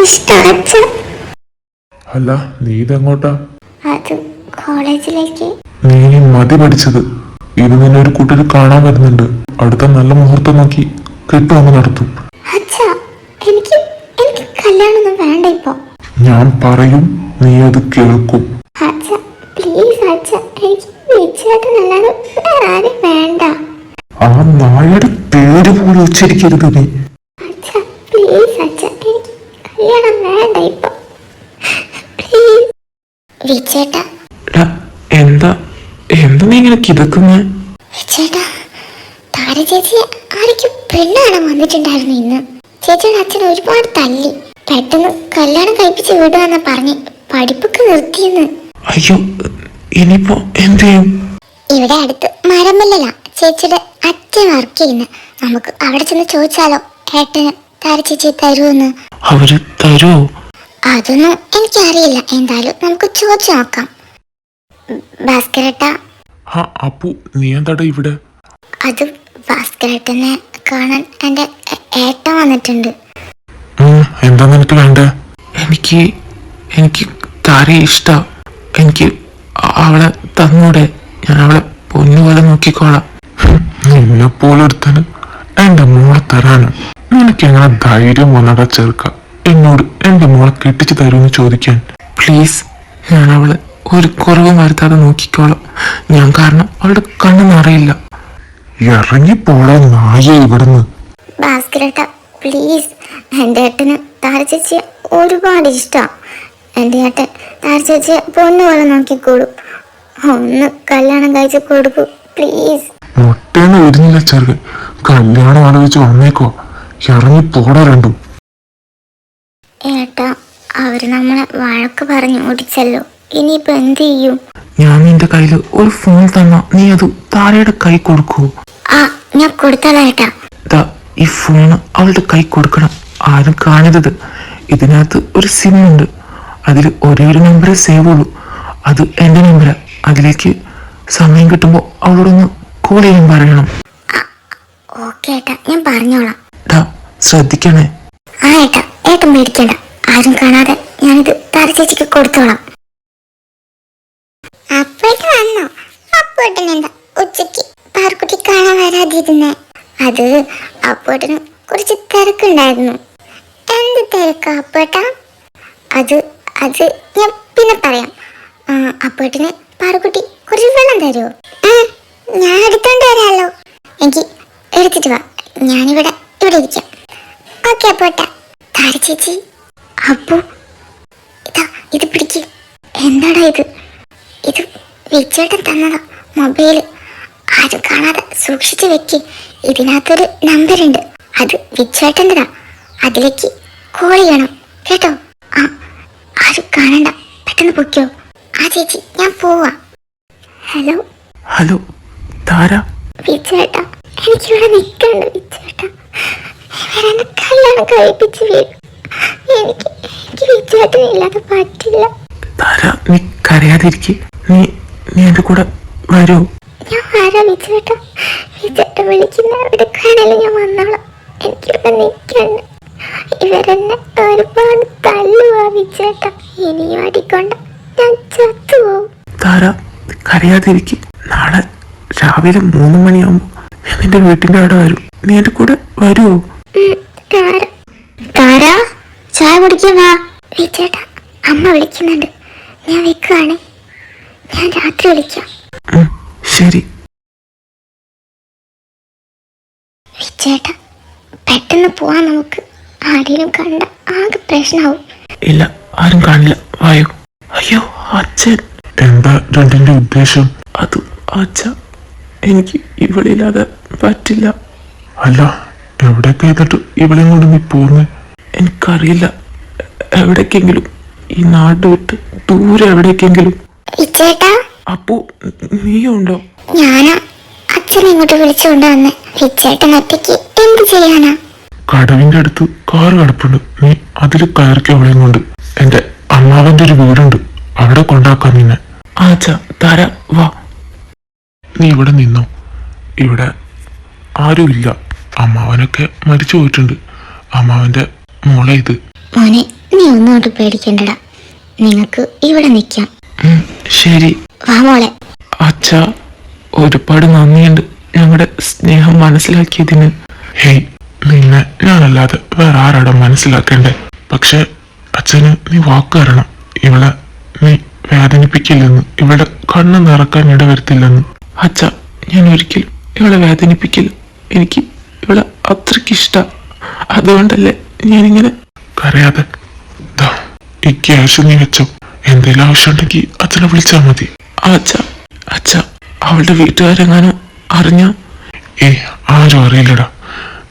ഇഷ്ടം അച്ഛാ. അല്ല, നീ ഇതെങ്ങോട്ടാ? അത് കോളേജിലേക്ക്. നീ ഇനി മതി പഠിച്ചത്. ഇത് നിന്നെ ഒരു കൂട്ടര് കാണാൻ വരുന്നുണ്ട്. അടുത്ത നല്ല മുഹൂർത്തം നോക്കി കെട്ടുവന്ന് നടത്തും. അച്ഛാ എനിക്ക് കല്യാണമൊന്നും വേണ്ട ഇപ്പൊ. ഞാൻ പറയും, നീ അത് കേൾക്കും. അച്ഛാ പ്ലീസ് അച്ഛാ, എനിക്ക് വിച്ചേട്ടനല്ലാതെ വേറെ ആരും വേണ്ട. ആ നായയുടെ പേര് പോലും ഉച്ചരിക്കരുത് നീ. അച്ഛാ പ്ലീസ് അച്ഛാ, എനിക്ക് കല്യാണം വേണ്ട ഇപ്പൊ. പ്ലീസ് വിച്ചേട്ടാ. എന്താ നീ ഇങ്ങനെ കിതക്കുന്നേ? വിച്ചേട്ടാ, താര ചേച്ചി ആരൊക്കെ പെണ്ണ് കാണാൻ വന്നിട്ടുണ്ടായിരുന്നു ഇന്ന്. ചേച്ചിയുടെ അച്ഛൻ ഒരുപാട് തല്ലി. പെട്ടെന്ന് കല്യാണം കഴിപ്പിച്ച് വിടുവാന്നാ പറഞ്ഞ്. പഠിപ്പൊക്കെ നിർത്തിയെന്ന്. അയ്യോ, ഇനിയിപ്പോ എന്ത് ചെയ്യും? ഇവിടെ അടുത്ത് മരമല്ലല്ല ചേച്ചിയുടെ അച്ഛൻ വർക്ക് ചെയ്യുന്നത്. നമുക്ക് അവിടെ ചെന്ന് ചോദിച്ചാലോ ഏട്ടന് താര ചേച്ചി തരുമെന്ന്? അവര് തരുമോ? അതൊന്നും എനിക്കറിയില്ല. എന്തായാലും നമുക്ക് ചോദിച്ചു നോക്കാം. ഭാസ്കരേട്ടാ, ആ അപ്പു, നീ എന്താടാ ഇവിടെ? അത് ഭാസ്കരേട്ടനെ കാണാൻ എൻ്റെ ഏട്ടൻ വന്നിട്ടുണ്ട്. എന്താ നിനക്ക് വേണ്ട? എനിക്ക് എനിക്ക് താരയെ ഇഷ്ട. എനിക്ക് അവളെ തന്നൂടെ? ഞാൻ അവളെ പൊന്നുപോലെ നോക്കിക്കോളാം. നിന്നെ പോലെ ഒരുത്തന് എന്റെ മോളെ തരാനും നിനക്ക് എങ്ങനെ ധൈര്യം വന്നടാ ചെറുക്ക എന്നോട് എന്റെ മോളെ കെട്ടിച്ചു തരുമെന്ന് ചോദിക്കാൻ? പ്ലീസ്, ഞാൻ അവളെ ഒരു കുറവും വരുത്താതെ നോക്കിക്കോളാം. ഞാൻ കാരണം അവളുടെ കണ്ണ് നിറയില്ല. ഇറങ്ങിപ്പോളോ നായ ഇവിടുന്ന്. ഭാസ്കരേട്ടാ പ്ലീസ്, എൻ്റെ ഏട്ടന് താര ചേച്ചിയെ ഒരുപാട് ഇഷ്ടമാണ്. എൻ്റെ ഏട്ടൻ താര ചേച്ചിയെ പൊന്നുപോലെ നോക്കിക്കോളും. ഒന്ന് കല്യാണം കഴിച്ച് കൊടുക്കൂ പ്ലീസ്. മുട്ടേന്ന് വരുന്നില്ല ചെറുക്കൻ, കല്യാണം ആലോചിച്ച് വന്നേക്കോ. ഇറങ്ങിപ്പോടാ രണ്ടും. ഏട്ടാ, അവര് നമ്മളെ വഴക്ക് പറഞ്ഞു ഓടിച്ചല്ലോ. ഇനിയിപ്പോ എന്ത് ചെയ്യും? ഞാൻ നിന്റെ കയ്യില് ഒരു ഫോൺ തന്നാ നീ അത് താരയുടെ കൈ കൊടുക്കൂ? ആ, ഞാൻ കൊടുത്താലോ ഏട്ടാ? ഈ ഫോണ് അവളുടെ കൈ കൊടുക്കണം. ആരും കാണരുത്. ഇതിനകത്ത് ഒരു സിം ഉണ്ട്. അതിൽ ഒരേ ഒരു നമ്പറേ സേവ് ഉള്ളൂ. അത് എൻ്റെ നമ്പരാ. അതിലേക്ക് സമയം കിട്ടുമ്പോൾ അവളോടൊന്ന് കോൾ ചെയ്യാൻ പറയണം. ഓക്കെ ഏട്ടാ, ഞാൻ പറഞ്ഞോളാം. ശ്രദ്ധിക്കണേ. ആ ഏട്ടാ, ഏട്ടൻ പേടിക്കണ്ട. ആരും കാണാതെ ഞാനിത് താര ചേച്ചിക്ക് കൊടുത്തോളാം. അപ്പോഴേക്ക് വന്നോ? അപ്പോട്ടനെന്താ ഉച്ചക്ക് പാർക്കുട്ടി കാണാൻ വരാതിരുന്നേ? അത് അപ്പോട്ടന് കുറച്ച് തിരക്കുണ്ടായിരുന്നു. എന്ത് തിരക്കാ അപ്പോട്ടാ? അത് അത് ഞാൻ പിന്നെ പറയാം. അപ്പോട്ടന് പാർക്കുട്ടി കുറച്ച് വെള്ളം തരുമോ? ഞാൻ എടുത്തോണ്ട് വരാമല്ലോ. എനിക്ക് എടുത്തിട്ട് വാ. ഞാനിവിടെ ഇരിക്കാം. ഓക്കെ അപ്പോട്ടാ. താര ചേച്ചി, അപ്പു, ഇതാ ഇത് പിടിക്ക്. എന്താടാ ഇത്? ഇത് വിച്ചേട്ടൻ തന്നതാ മൊബൈല്. ആരും കാണാതെ സൂക്ഷിച്ചു വെക്ക്. ഇതിനകത്തൊരു നമ്പറുണ്ട്. അത് വിച്ചേട്ടൻ്റെതാ. അതിലേക്ക് കോൾ ചെയ്യണം കേട്ടോ. ആ, ആരും കാണണ്ട. പെട്ടെന്ന് പൊയ്ക്കോ. ആ ചേച്ചി, ഞാൻ പോവാ. ഹലോ ഹലോ താര. വിച്ചേട്ടാ, എനിക്കിവിടെ നിൽക്കണ്ട വിച്ചേട്ടാ. ഇവരെന്നെ കല്യാണം കഴിപ്പിച്ച് വീഴും. എനിക്ക് വിച്ചേട്ടനില്ലാതെ പറ്റില്ല. താര, നീ കരയാതിരിക്കെ. നീ എന്റെ കൂടെ വരൂ. ഞാൻ വരാം വിച്ചേട്ടാ. വിച്ചേട്ടൻ വിളിക്കുന്ന എവിടേക്കാണേലും ഞാൻ വന്നോളാം. എനിക്കിവിടെ നിൽക്കണ്ട. ഇവരെന്നെ ഒരുപാട് തല്ലുവാ വിച്ചേട്ടാ. ഇനിയും അടിക്കൊണ്ട ഞാൻ ചത്തുപോകും. താര, കരയാതിരിക്കെ. നാളെ രാവിലെ 3 മണിയാകുമ്പോൾ ഞാൻ നിന്റെ വീട്ടിന്റെ അവിടെ വരും. നീ എന്റെ കൂടെ വരുമോ? താര, ചായ കുടിക്കാൻ വാ. വിച്ചേട്ടാ, അമ്മ വിളിക്കുന്നുണ്ട്. ഞാൻ വെക്കുവാണ്. ഞാൻ രാത്രി വിളിക്കാം. ശരി. വിച്ചേട്ടാ, പെട്ടെന്ന് പോവാൻ നമുക്ക്. ആരെയും കണ്ട ആകെ പ്രശ്നമാവും. ഇല്ല, ആരും കാണില്ല. വായോ. അയ്യോ അച്ഛൻ. എന്താ രണ്ടിന്റെ ഉദ്ദേശം? അത് അച്ഛ, എനിക്ക് ഇവളില്ലാതെ പറ്റില്ല. അല്ല, എവിടേക്ക് ചെയ്തിട്ട് ഇവളെയും കൊണ്ട് നീ പോന്നെ? എനിക്കറിയില്ല. എവിടേക്കെങ്കിലും, ഈ നാട് വിട്ട് ദൂരെ എവിടേക്കെങ്കിലും. വിച്ചേട്ടാ, അപ്പോ നീയും ഉണ്ടോ? ഞാനാ അച്ഛനെ ഇങ്ങോട്ട് വിളിച്ചുകൊണ്ട് വന്നേ. വിച്ചേട്ടൻ ഒറ്റയ്ക്ക് എന്ത് ചെയ്യാനാ? കടവിന്റെ അടുത്ത് കാറ് കിടപ്പുണ്ട്. നീ അതിൽ കയറിക്കോ. അവളെയും കൊണ്ട് എന്റെ അമ്മാവന്റെ ഒരു വീടുണ്ട്, അവിടെ കൊണ്ടാക്കാൻ നിന്നെ. ആച്ചാ, താര വാ. നീ ഇവിടെ നിന്നോ. ഇവിടെ ആരുമില്ല. അമ്മാവനൊക്കെ മരിച്ചു പോയിട്ടുണ്ട്. അമ്മാവന്റെ മോളെ ഇത്. മോനെ, നീ ഒന്നോട്ട് പേടിക്കണ്ടടാ. നിങ്ങക്ക് ഇവിടെ നിൽക്കാം. ശരി. വാ മോളെ. അച്ഛാ, ഒരുപാട് നന്ദിയുണ്ട് ഞങ്ങളുടെ സ്നേഹം മനസ്സിലാക്കിയതിന്. ഹേയ്, നിന്നെ ഞാനല്ലാതെ വേറെ ആരാടാ മനസ്സിലാക്കണ്ടേ? പക്ഷെ അച്ഛന് നീ വാക്ക് തരണം. ഇവളെ നീ വേദനിപ്പിക്കില്ലെന്ന്, ഇവളുടെ കണ്ണ് നിറക്കാൻ ഇടവരുത്തില്ലെന്ന്. അച്ഛ, ഞാൻ ഒരിക്കലും ഇവളെ വേദനിപ്പിക്കില്ല. എനിക്ക് ഇവളെ അത്രയ്ക്ക് ഇഷ്ട. അതുകൊണ്ടല്ലേ ഞാനിങ്ങനെ. കരയാതെ. ഈ ക്യാഷ് നീ വെച്ചോ. എന്തെങ്കിലും ആവശ്യമുണ്ടെങ്കിൽ അച്ഛനെ വിളിച്ചാൽ മതി. അച്ഛ, അവളുടെ വീട്ടുകാരെങ്ങാനും അറിഞ്ഞ? ആരും അറിയില്ലടാ.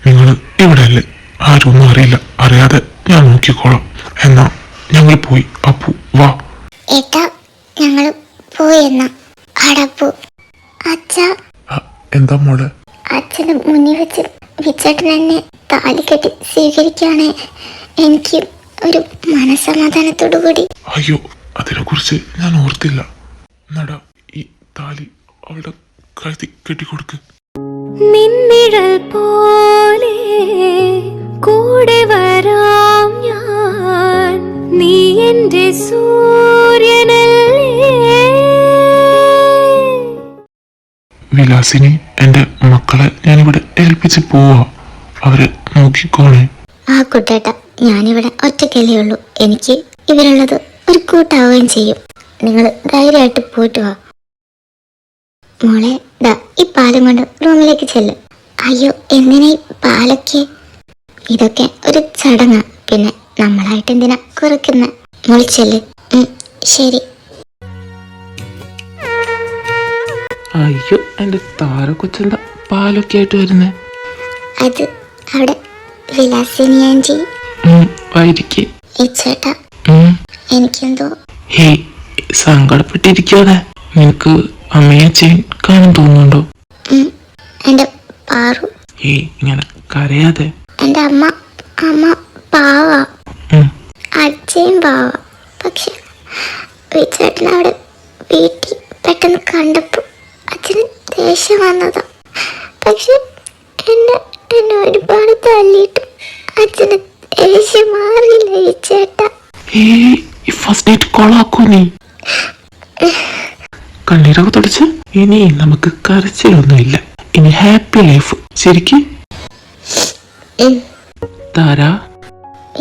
നിങ്ങൾ ഇവിടെ അല്ലേ, ആരും ഒന്നും അറിയില്ല. അറിയാതെ ഞാൻ നോക്കിക്കോളാം. എന്നാ ഞങ്ങൾ പോയി. അപ്പു വാ. ഏട്ടാ, ഞങ്ങൾ പോയെന്നാ. അടപ്പു. അച്ഛ, എന്താ മോളെ? അച്ഛന് മുന്നിൽ വെച്ച് വിച്ചേട്ടൻ എന്നെ താലി കെട്ടി സ്വീകരിക്കുകയാണേ. എനിക്ക് ഒരു മനസ്സമാധാനത്തോടു കൂടി. അയ്യോ, അതിനെക്കുറിച്ച് ഞാൻ ഓർത്തില്ല. നടാ, ഈ താലി അവളുടെ കഴുത്തി കെട്ടിക്കൊടുക്ക്. നിന്നിഴൽ പോലെ കൂടെ വരാം ഞാൻ, നീ എന്റെ സൂര്യനല്ലേ. വിലാസിനി, എന്റെ മക്കളെ ഞാനിവിടെ ഏൽപ്പിച്ച് പോവാ. അവരെ നോക്കിക്കോണേ. ആ കുട്ടേട്ട, ഞാനിവിടെ ഒറ്റയ്ക്കല്ലേ ഉള്ളൂ. എനിക്ക് ഇവരുള്ളത് ഒരു കൂട്ടാവുകയും ചെയ്യും. നിങ്ങൾ ധൈര്യമായിട്ട് പോയിട്ട് വാ. മോളെ, ദാ ഈ പാലും കൊണ്ട് റൂമിലേക്ക് ചെല്ല്. അയ്യോ, എന്തിനാ ഈ പാലൊക്കെ? ഇതൊക്കെ ഒരു ചടങ്ങാ, പിന്നെ നമ്മളായിട്ട് എന്തിനാ കുറയ്ക്കുന്ന? മോളി ചെല്ല്. ശരി. അയ്യോ, എന്റെ താര കൊച്ചെന്താ പാലൊക്കെ ആയിട്ട് വരുന്നേ? അത് അവിടെ വിലാസിനി ആൻറ്റി. വായിരിക്കെ. ഈ ചേട്ടാ, എനിക്കെന്തോ. ഹേയ്, സങ്കടപ്പെട്ടിരിക്കാതെ. നിനക്ക് അമ്മയെ അച്ഛൻ കാണാൻ തോന്നുന്നുണ്ടോ? എന്റെ പാറു. ഹേയ്, ഇങ്ങനെ കരയാതെ. എന്റെ അമ്മ പാവ, അച്ഛയും പാവ. പക്ഷെ വിചേട്ടൻ അവിടെ വീട്ടിൽ പെട്ടെന്ന് കണ്ടപ്പോ അച്ഛന് ദേഷ്യം വന്നതാ. പക്ഷെ എന്നെ ഒരുപാട് തല്ലിയിട്ട് അച്ഛന് ദേഷ്യം മാറിയില്ല ഈ ചേട്ടാ. ഫസ്റ്റ് നൈറ്റ് കോളാക്കൂ നീ. കണ്ണീരൊക്കെ തുടച്ച് ഇനി നമുക്ക് കരച്ചിലൊന്നുമില്ല. ഇനി ഹാപ്പി ലൈഫ്. ശരിക്കും താരാ,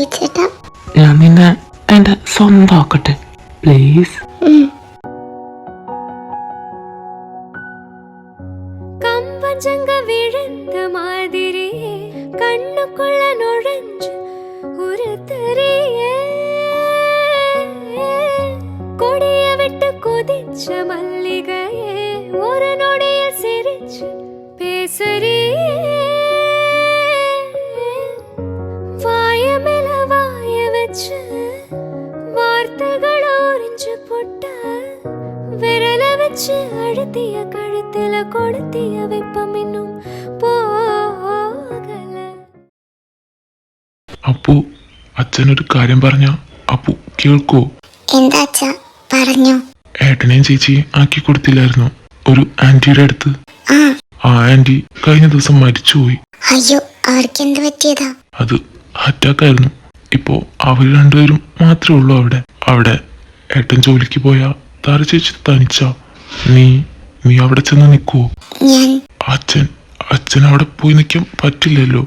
ഈ ചേട്ടാ, ഞാൻ നിന്നെ എന്റെ സ്വന്തമാക്കട്ടെ പ്ലീസ്. കമ്പഞ്ചങ്ക വിഴുന്ന മാതിരിയെ കണ്ണുകൊള്ള നുഴഞ്ഞു ഒരു തെറിയേ, കൊടിയ വിട്ട് കൊതിച്ച മല്ലികയെ ഒരു നൊടിയിൽ സിരിച്ചു പേസരിയേ, വായമേല വായ വെച്ച് വാർത്തകൾ ഓറിഞ്ചു പൊട്ട വിരല വെച്ച് അഴുത്തിയ കഴുത്തില കൊടുത്തിയ വെപ്പം ഇന്നും പോകല. അപ്പു, അച്ഛനൊരു കാര്യം പറഞ്ഞ അപ്പു കേൾക്കോ? എന്താ അച്ഛാ? പറഞ്ഞോ. ഏട്ടനെയും ചേച്ചിയും ആക്കി കൊടുത്തില്ലായിരുന്നു ഒരു ആന്റിയുടെ അടുത്ത്? ആ ആന്റി കഴിഞ്ഞ ദിവസം മരിച്ചുപോയി. അയ്യോ, അവർക്ക് എന്ത് പറ്റിയതാ? അത് അറ്റാക്കായിരുന്നു. ഇപ്പോ അവർ രണ്ടുപേരും മാത്രമേ ഉള്ളൂ അവിടെ. ഏട്ടൻ ജോലിക്ക് പോയാ താര ചേച്ചി തനിച്ചാ. നീ അവിടെ ചെന്ന് നിൽക്കുവോ? അച്ഛൻ അവിടെ പോയി നിൽക്കാൻ പറ്റില്ലല്ലോ.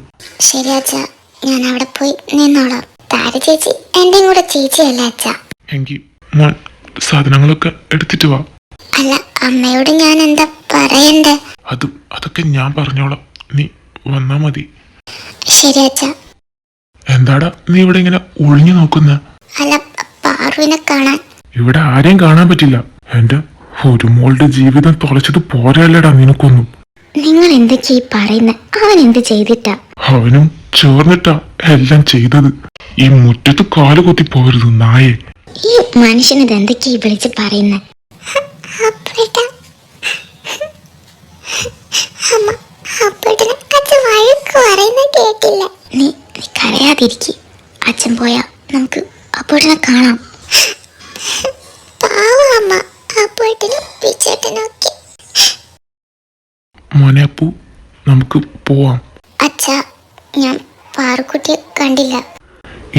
ശരി അച്ഛാ, ഞാൻ അവിടെ പോയി നിന്നോളാം. താര ചേച്ചി എന്റെ കൂടെ ചേച്ചിയല്ല അച്ഛാ. എങ്കിൽ മോൻ സാധനങ്ങളൊക്കെ എടുത്തിട്ട് വാ. അല്ല, അമ്മയോട് ഞാൻ എന്താ പറയണ്ടേ? അതൊക്കെ ഞാൻ പറഞ്ഞോളാം, നീ വന്നാ മതി. ശരി അച്ഛാ. എന്താടാ നീ ഇവിടെ ഇങ്ങനെ ഒളിഞ്ഞു നോക്കുന്ന? അല്ല, പാറുവിനെ കാണാൻ. ഇവിടെ ആരെയും കാണാൻ പറ്റില്ല. എന്റെ ഒരു മോളുടെ ജീവിതം തുളച്ചത് പോരല്ലടാ നിനക്കൊന്നും. നിങ്ങൾ എന്തൊക്കെയാ പറയുന്ന? അവൻ എന്ത് ചെയ്തിട്ടാ? അവനും ചേർന്നിട്ടാ എല്ലാം ചെയ്തത്. ഈ മുറ്റത്ത് കാല് കൊത്തി പോകരുത് നായേ. ഈ മനുഷ്യനത് എന്തൊക്കെയാ വിളിച്ച് പറയുന്ന? നീ കരയാതിരിക്കി. അച്ഛൻ പോയാ നമുക്ക് അപ്പോഴനെ കാണാം. മോനെ അപ്പു, നമുക്ക് പോവാം. അച്ഛാ, ഞാൻ പാറുക്കുട്ടിയെ കണ്ടില്ല.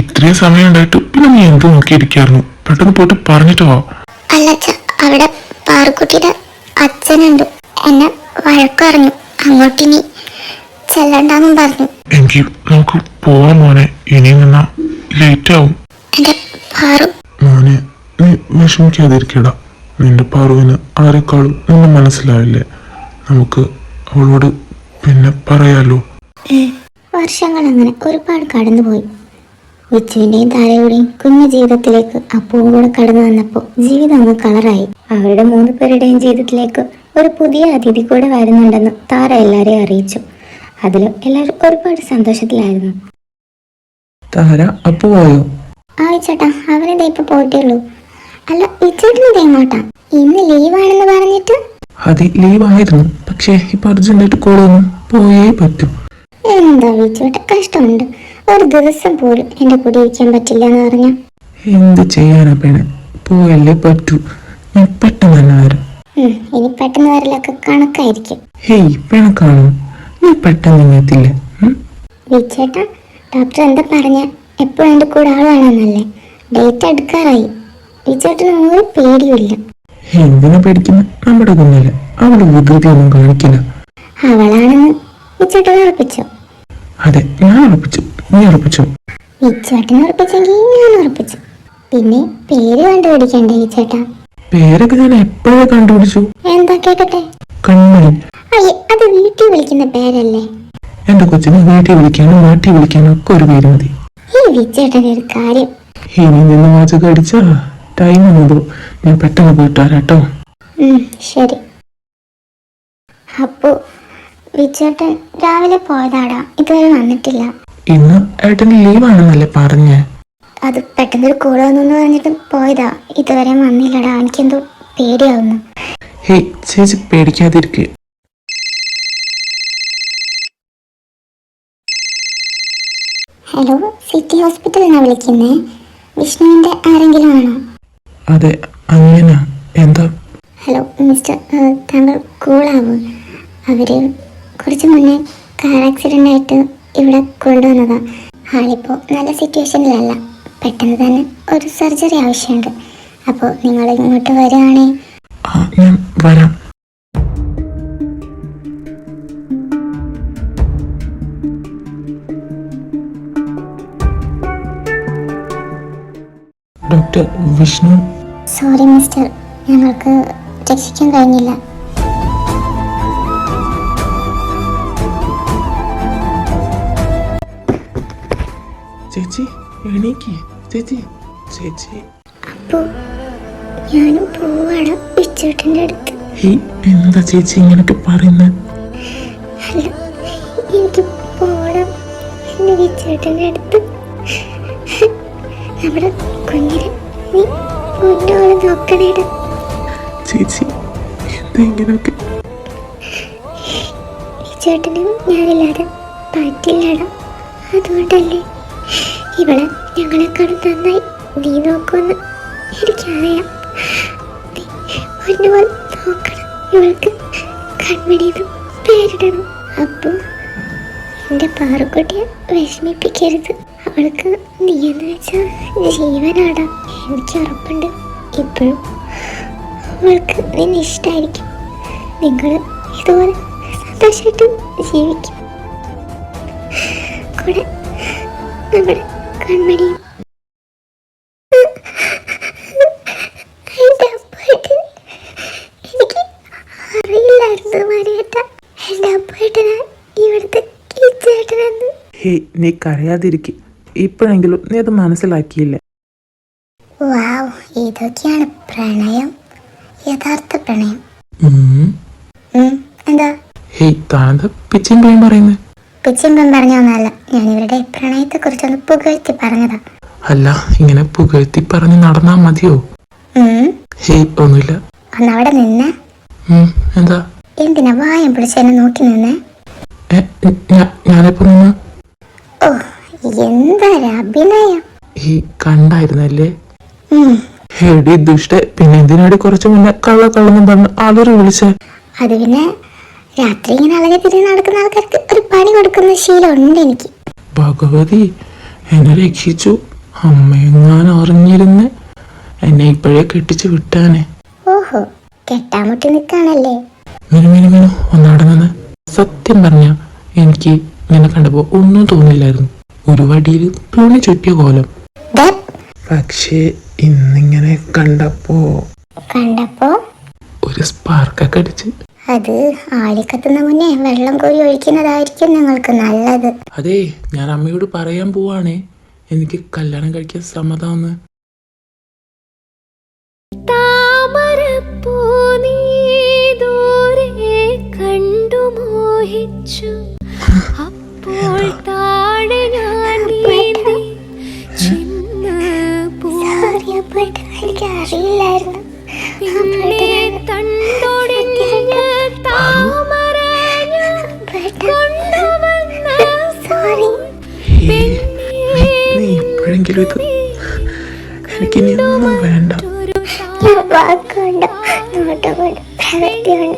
ഇത്രയും സമയം ഉണ്ടായിട്ട് പിന്നെ നീ എന്ത് നോക്കിയിരിക്കായിരുന്നു? പെട്ടെന്ന് പോയിട്ട് പറഞ്ഞിട്ട് വാ. അല്ല അച്ഛാ, അവിടെ പാറുക്കുട്ടിയുടെ അച്ഛനുണ്ട്. എന്നെ വഴക്കറിഞ്ഞു. അങ്ങോട്ടിനി ചെല്ലണ്ടെന്നും പറഞ്ഞു. എങ്കിൽ നമുക്ക് പോവാം മോനെ. ഇനി നിന്നാ ലേറ്റ് ആവും. എന്റെ പാറു മോനെ, നീ വിഷമിക്കാതിരിക്കടാ. നിന്റെ പാറുവിന് ആരെക്കാളും നിന്നെ മനസ്സിലാവില്ലേ? നമുക്ക് അവളോട് പിന്നെ പറയാലോ. വർഷങ്ങൾ അങ്ങനെ ഒരുപാട് കടന്നുപോയി. വിച്ചുവിന്റെയും താരയുടെയും കുഞ്ഞു ജീവിതത്തിലേക്ക് അപ്പവും കൂടെ കടന്നു വന്നപ്പോൾ ജീവിതം അങ്ങ് കളറായി. അവരുടെ 3 പേരുടെയും ജീവിതത്തിലേക്ക് ഒരു പുതിയ അതിഥി കൂടെ വരുന്നുണ്ടെന്ന് താര എല്ലാരെയും അറിയിച്ചു. അതിലും എല്ലാവരും ഒരുപാട് സന്തോഷത്തിലായിരുന്നു. താര അപ്പു പോയോ? ചേട്ടാ, അവനിതാ ഇപ്പൊ പോയിട്ടേയുള്ളൂ. അല്ല, വിച്ചേട്ടനിത് എങ്ങോട്ടാ? ഇന്ന് ലീവാണെന്ന് പറഞ്ഞിട്ട്. അത് ലീവായിരുന്നു, പക്ഷേ ഇപ്പൊ അർജന്റായിട്ട് കോൾ വന്നു, പോയേ പറ്റും. എന്താ വിച്ചേട്ട, കഷ്ടമുണ്ട്. ഒരു ദിവസം പോലും എൻ്റെ കൂടെ ഇരിക്കാൻ പറ്റില്ല എന്ന് പറഞ്ഞു. എന്ത് ചെയ്യാനാ പെണ്ണെ, പോയല്ലേ പറ്റൂ. ഞാൻ പെട്ടെന്ന് തന്നെ വരാം. ഇനി പെട്ടെന്ന് വരലൊക്കെ കണക്കായിരിക്കും. ഹേയ് പെണക്കാണോ, നീ പെട്ടെന്ന് ഇങ്ങെത്തില്ല. വിച്ചേട്ടാ, ഡോക്ടർ എന്താ പറഞ്ഞ? എപ്പോഴും എൻ്റെ കൂടെ ആൾ വേണമെന്നല്ലേ? ഡേറ്റ് എടുക്കാറായി. വിച്ചേട്ടന് ഒരു പേടിയുമില്ല. എന്തിനാ പേടിക്കുന്ന? നമ്മുടെ കുഞ്ഞില് അവള് വികൃതിയൊന്നും കാണിക്കില്ല. അവളാണെന്ന് വിച്ചേട്ടൻ ഉറപ്പിച്ചോ? അതെ, ഞാൻ ഉറപ്പിച്ചു. നീ ഉറപ്പിച്ചു? വിച്ചേട്ടൻ ഉറപ്പിച്ചെങ്കിൽ ഞാൻ ഉറപ്പിച്ചു. പിന്നെ പേര് കണ്ടുപിടിക്കണ്ടേ വിച്ചേട്ടാ? പേരൊക്കെ ഞാൻ എപ്പോഴേ കണ്ടുപിടിച്ചു. എന്താ കേക്കട്ടെ? കൺമണി. അയ്യ, അത് വീട്ടിൽ വിളിക്കുന്ന പേരല്ലേ? എന്റെ കൊച്ചിനെ വീട്ടിൽ വിളിക്കാനും നാട്ടിൽ വിളിക്കാനും ഒക്കെ ഒരു പേര് മതി. ഈ വിച്ചേട്ടൻ്റെ ഒരു കാര്യം. ഇനി നിന്ന് വാചകം അടിച്ചാ ടൈം വന്നതോ. ഞാൻ പെട്ടെന്ന് പോയിട്ട് വരാട്ടോ. ശരി. അപ്പോ വിച്ചേട്ടൻ രാവിലെ പോയതാടാ, ഇതുവരെ വന്നിട്ടില്ല. ഇന്ന് ഏട്ടന് ലീവാണെന്നല്ലേ പറഞ്ഞേ? അത് പെട്ടെന്നൊരു കൂടെ വന്നു പറഞ്ഞിട്ട് പോയതാ. ഇതുവരെ വന്നില്ലടാ, എനിക്കെന്തോ പേടിയാവുന്നു. ഹേയ് ചേച്ചി പേടിക്കാതിരിക്കുക. ഹലോ, സിറ്റി ഹോസ്പിറ്റലിൽ നിന്നാണ് വിളിക്കുന്നേ. വിഷ്ണുവിൻ്റെ ആരെങ്കിലും ആണോ? അതെ, അങ്ങനെ. എന്താ? ഹലോ മിസ്റ്റർ, താങ്കൾ കൂളാവൂ. അവർ കുറച്ച് മുന്നേ കാർ ആക്സിഡൻ്റ് ആയിട്ട് ഇവിടെ കൊണ്ടുവന്നതാ. ആളിപ്പോൾ നല്ല സിറ്റുവേഷനിലല്ല. പെട്ടെന്ന് തന്നെ ഒരു സർജറി ആവശ്യമുണ്ട്. അപ്പോൾ നിങ്ങൾ ഇങ്ങോട്ട് വരികയാണേ. ഞാൻ വരാം. ഡോക്ടർ വിഷ്ണു. സോറി മിസ്റ്റർ, ഞങ്ങൾക്ക് രക്ഷിക്കാൻ കഴിഞ്ഞില്ല. ചേച്ചി എണീക്ക്. ചേച്ചി ചേച്ചി. അപ്പോൾ ഞാനും പോവാണ് വിച്ചേട്ടൻ്റെ അടുത്ത്. ഹേയ് എന്താ ചേച്ചി ഇങ്ങനൊക്കെ പറയുന്നത്? അല്ല, എനിക്ക് പോകണം എൻ്റെ വിച്ചേട്ടൻ്റെ അടുത്ത്. നമ്മുടെ കുഞ്ഞിനെ നീ മുന്നോളം നോക്കണേട. ചേച്ചി എന്താ ഇങ്ങനൊക്കെ? വിച്ചേട്ടന് ഞാനില്ലാതെ പറ്റില്ലടാ. അതുകൊണ്ടല്ലേ ഇവളെ ഞങ്ങളെക്കാളും നന്നായി നീ നോക്കുമെന്ന് എനിക്കറിയാം. നീ മുന്നോളം നോക്കണം. ഇവൾക്ക് കൺമണിന്ന് പേരിടണം. അപ്പോൾ എൻ്റെ പാറുക്കുട്ടിയെ വിഷമിപ്പിക്കരുത്. അവൾക്ക് നീ എന്ന് വെച്ചാൽ ജീവനാടാ. എനിക്ക് ഉറപ്പുണ്ട് ഇപ്പോഴും അവൾക്ക് നിന്നെ ഇഷ്ടമായിരിക്കും. നിങ്ങൾ ഇതുപോലെ സന്തോഷമായിട്ട് ജീവിക്കും. കൂടെ നമ്മുടെ കൺമണിയും. എൻ്റെ അപ്പേട്ടൻ എനിക്ക് അറിയില്ലായിരുന്നു മരിയേട്ട. എൻ്റെ അപ്പേട്ടനാ ഇവിടുത്തെ കിച്ചേട്ടനെന്ന്. ഹേയ് നീ കരയാതിരിക്കുക. ഇപ്പോഴെങ്കിലും നീ അത് മനസ്സിലാക്കിയില്ലേ? വാവ്, ഇതൊക്കെയാണ് പ്രണയം, യഥാർത്ഥ പ്രണയം. എന്താ? ഹേയ് താനെന്താ പിച്ചിൻ പേയും പറയുന്നത്? പിച്ചിമ്പൻ പറഞ്ഞൊന്നല്ല, ഞാൻ ഇവരുടെ പ്രണയത്തെ കുറിച്ചൊന്ന് പുകഴ്ത്തി പറഞ്ഞതാ. അല്ല, ഇങ്ങനെ പുകഴ്ത്തി പറഞ്ഞ് നടന്നാ മതിയോ? ഹേയ് ഒന്നുമില്ല. ഒന്നവിടെ നിന്നെ. എന്താ? എന്തിനാ വായം പിടിച്ചെന്നെ നോക്കി നിന്നെ? ഞാനെപ്പോ നിന്ന്? ഓ, എന്താ അഭിനയം. ഈ കണ്ടായിരുന്നല്ലേ? ഹേടി ദുഷ്ട. പിന്നെ എന്തിനാടി കുറച്ചു മുന്നേ കള്ളെന്നും പറഞ്ഞ് ആളൊരു വിളിച്ചേ? അത് പിന്നെ രാത്രി ഇങ്ങനെ അളകെ തിരിഞ്ഞ് നടക്കുന്ന ആൾക്കാർക്ക് ഒരു പണി കൊടുക്കുന്ന ശീലം ഉണ്ട് എനിക്ക്. ഭഗവതി എന്നെ രക്ഷിച്ചു. അമ്മയെങ്ങാനും അറിഞ്ഞിരുന്ന് എന്നെ ഇപ്പോഴേ കെട്ടിച്ച് വിട്ടാനെ. ഓഹോ, കെട്ടാമുട്ടി നിൽക്കാണല്ലേ? മിനു ഒന്നാടെ നിന്ന്. സത്യം പറഞ്ഞ എനിക്ക് നിന്നെ കണ്ടപ്പോ ഒന്നും തോന്നില്ലായിരുന്നു. ഒരു വടിയിൽ തുണി ചുറ്റിയ കോലം. പക്ഷേ ഇന്നിങ്ങനെ കണ്ടപ്പോ ഒരു സ്പാർക്കൊക്കെ അടിച്ച്. അത് ആളിക്കത്തുന്ന മുന്നേ വെള്ളം കോരി ഒഴിക്കുന്നതായിരിക്കും നിങ്ങൾക്ക് നല്ലത്. അതെ, ഞാൻ അമ്മയോട് പറയാൻ പോവാണേ എനിക്ക് കല്യാണം കഴിക്കാൻ സമ്മതമെന്ന്. താമരപ്പൂ നീ ദൂരെ കണ്ടു മോഹിച്ചു. അപ്പോൾ താഴെ ഞാൻ നീന്തി ചിന്ന് അറിയില്ലായിരുന്നു. പിന്നെ തണ്ടോടിഞ്ഞ താമര കൊണ്ടുവന്ന പെണ്ണെ പോലും ഇത്. എനിക്കിനി ഒന്നും വേണ്ട. ഞാൻ വാക്കുകൊണ്ടോ നോട്ടം കൊണ്ട് പ്രവൃത്തി കൊണ്ട്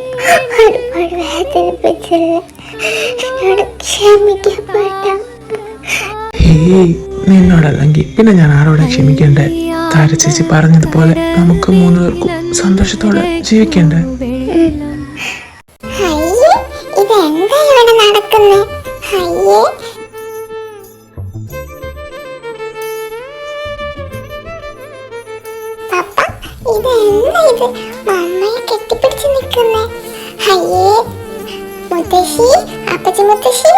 ഒരുപാട് വേദനിപ്പിച്ചല്ലേ. എന്നോട് ക്ഷമിക്കപ്പെട്ട. ഏയ്, നിന്നോടല്ലെങ്കിൽ പിന്നെ ഞാൻ ആരോടെ ക്ഷമിക്കണ്ടേ? താര ചേച്ചി പറഞ്ഞതുപോലെ നമുക്ക് 3 പേർക്കും സന്തോഷത്തോടെ ജീവിക്കണ്ടേ? അയ്യേ, ഇതെന്താ ഇവിടെ നടക്കുന്നേ? അയ്യേ, പപ്പ, ഇതെന്താ ഇത്? മമ്മയെ കെട്ടിപ്പിടിച്ച് നിൽക്കുന്നേ. അയ്യേ, മുത്തശ്ശി, അപ്പച്ചി മുത്തശ്ശി,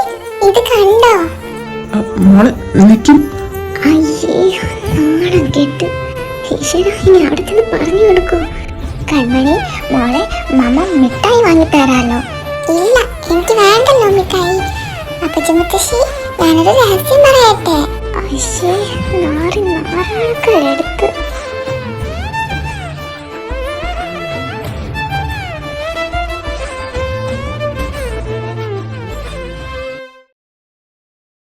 ഇത് കണ്ടോ? മോളെ നിൽക്കും. അയ്യേ, നാണം കേട്ട്. ഈശ്വര, ഇനി അവിടെ ചെന്ന് പറഞ്ഞു കൊടുക്കൂ. കൺമണി മോളെ, മമ്മ മിഠായി വാങ്ങിത്തരാലോ. ഇല്ല, എനിക്ക് വേണ്ടല്ലോ മിഠായി. അപ്പച്ചി മുത്തശ്ശി, ഞാനൊരു രഹസ്യം പറയാം.